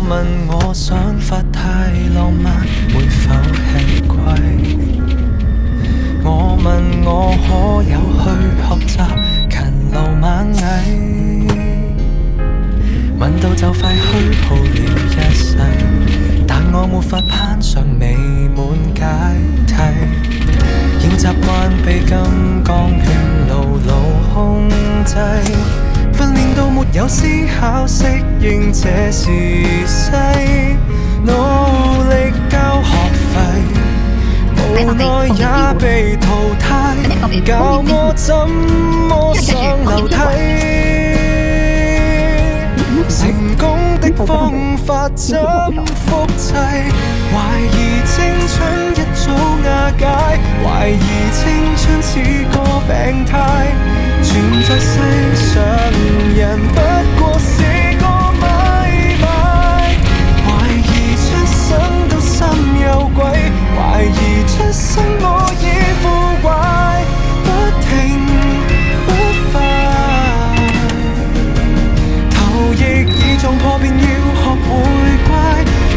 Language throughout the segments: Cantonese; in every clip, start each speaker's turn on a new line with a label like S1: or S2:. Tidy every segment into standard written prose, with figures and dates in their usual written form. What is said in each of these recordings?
S1: 問我想法太浪漫，會否吃虧？我問我可有去學習勤勞螞蟻？問到就快虛耗了一世，但我沒法攀上美滿階梯。要習慣被金剛圈牢牢控制，訓練到沒有思考，適應這時勢，努力交學費，無奈也被淘汰，教我怎麼上樓梯。成功的方法怎複製？懷疑青春一早瓦解，懷疑青春似個病態，存在世上人不過是個買賣，懷疑出生到心有鬼，懷疑出生我已腐壞，不停不快，頭亦已撞破便要學會乖，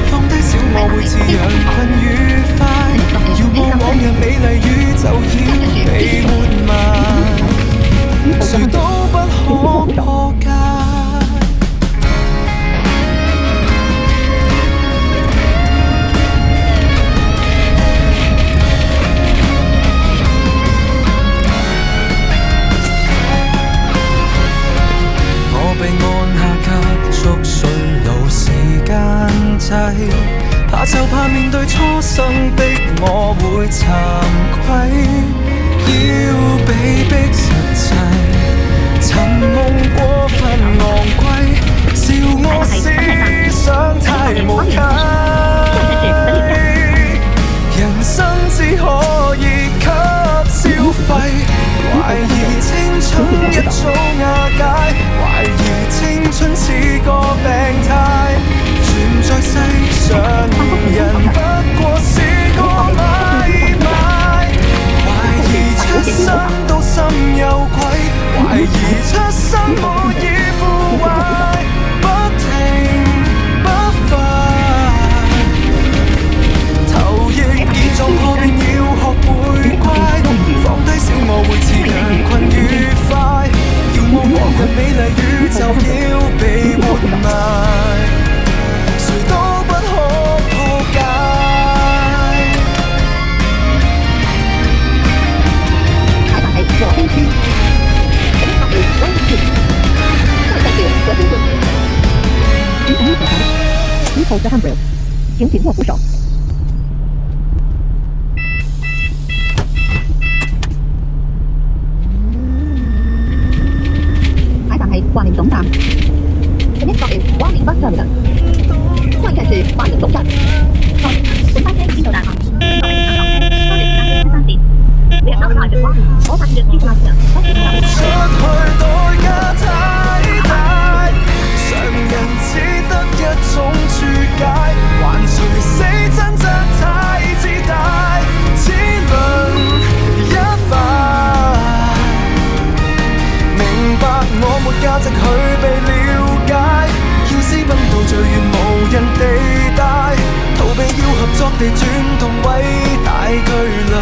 S1: 放低小我會自由困愉快，遙望往日美麗宇宙要被活埋，誰都不可破解。我被按下急速衰老時間掣，怕就怕面對初生的我會慚愧，要被逼實際，尋夢過分昂貴，笑我思想太無稽，人生只可以給消費，懷疑青春一早瓦解，懷疑青春似個病態，存在世上人不過是個買賣，懷疑出生到心有鬼，懷疑出生我已腐壞，不停不快，頭亦已撞破便要學會乖，放低小我會自強困愉快，遙望往日美麗宇宙要被活埋，誰都不可破解。
S2: 你投资 Humble， 请紧握扶手。台长係華明總站 ，Connect 到華明 Bus Terminal， 下一站是華明總站。本班車已經到達，請各位乘客落車，多謝乘客嘅三線。We have now arrived at Warming， all passengers please fasten。
S1: 出去代價太大，常人只得一種注解，還誰死掙扎太自大，只論一塊，明白我沒價值去被了解，要私奔到最遠無人地帶，逃避要合作地轉動偉大巨輪。